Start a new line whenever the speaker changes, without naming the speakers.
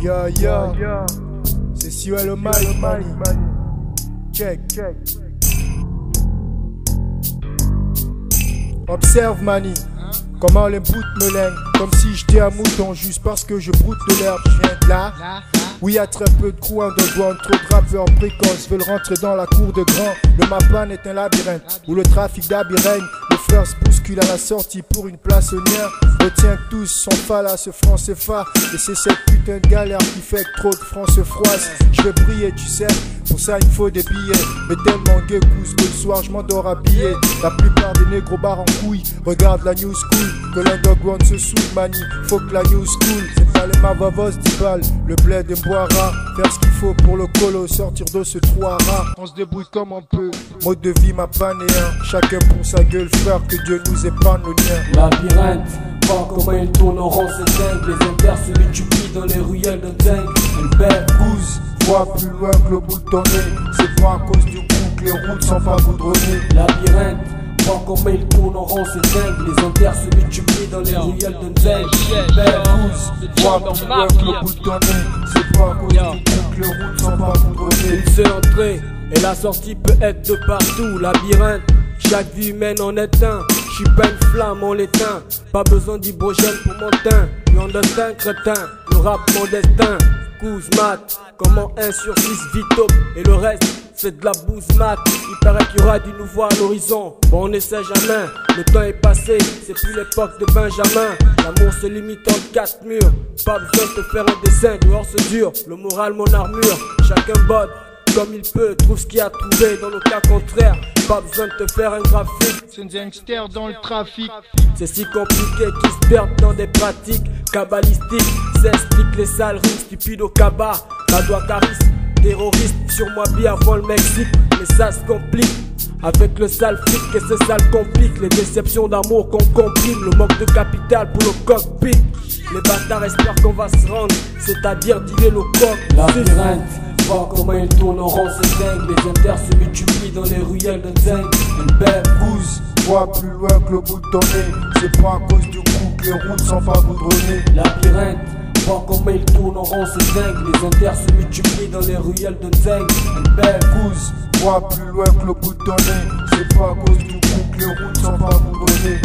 Yeah, c'est Siwell le mic, money. Check. Observe, mani, comment les bouts me lènent. Comme si j'étais un mouton juste parce que je broute de l'herbe. Je viens de là. Oui, y'a très peu de coups underground, trop de rappeurs précoces veulent rentrer dans la cour de grand. Le Mapan est un labyrinthe où le trafic d'habits règne. Les frères se bousculent à la sortie pour une place au lien. Retiens que tous sont falas, ce franc CFA. Et c'est cette putain de galère qui fait que trop de francs se froissent. Je vais briller, tu sais, pour ça il faut des billets. Mais tellement guécousse que le soir je m'endors habillé. La plupart des négros barres en couilles regardent la new school. Que l'underground se saoule, mani, faut que la new school. C'est pas les mavavos 10 balles, le bled et boira. Faire ce qu'il faut pour le colo, sortir de ce trou à rats. On se débrouille comme on peut, mode de vie Mapan et un. Chacun pour sa gueule, frère, que Dieu nous épargne le lien.
Labyrinthe, voir comment il tourne en rond, c'est dingue. Les inters se multiplient dans les ruelles de dingue. Une belle
Pousse, vois plus loin que le bout de ton nez. C'est pas à cause du coup que les routes sont pas goudronnées.
Labyrinthe, voir comment il tourne en rond, c'est dingue. Les inters se multiplient dans les ruelles de dingue. Une belle
Pousse, vois plus loin que le bout de ton nez. C'est pas à cause du coup que les routes sont pas goudronnées.
Une seule entrée et la sortie peut être de partout. Labyrinthe, chaque vie humaine en est un. J'suis pas une flamme, on l'éteint. Pas besoin d'hydrogène pour mon teint. Clandestin, crétin, le rap mon destin. Couze mat, comment 1 sur 6 vit top. Et le reste, c'est de la bouse mat. Il paraît qu'il y aura du nouveau à l'horizon. Bon, on essaie jamais, le temps est passé. C'est plus l'époque de Benjamin. L'amour se limite en 4 murs. Pas besoin de te faire un dessin, dehors c'est dur. Le moral, mon armure, chacun bode comme il peut, trouve ce qu'il a trouvé. Dans le cas contraire, pas besoin de te faire un graphique.
C'est un gangster dans le trafic.
C'est si compliqué qu'ils se perdent dans des pratiques cabalistiques. S'explique les sales rimes stupides au cabas. La doigt cariste, terroriste sur moi bien avant le Mexique. Mais ça se complique avec le sale flic et c'est ça le complique. Les déceptions d'amour qu'on comprime, le manque de capital pour le cockpit. Les bâtards espèrent qu'on va se rendre, c'est-à-dire dealer le coq. Labyrinthe, voir comment il tourne en rond, c'est dingue. Les inters se multiplient dans les ruelles de dingue. Une belle
Pousse, vois plus loin que le bout de ton nez. C'est pas à cause du coup que les routes sont pas goudronnées.
Labyrinthe, voir comment il tourne en rond, c'est dingue. Les inters se multiplient dans les ruelles de dingue. Une belle
Pousse, vois plus loin que le bout de ton nez. C'est pas à cause du coup que les routes sont pas goudronnées.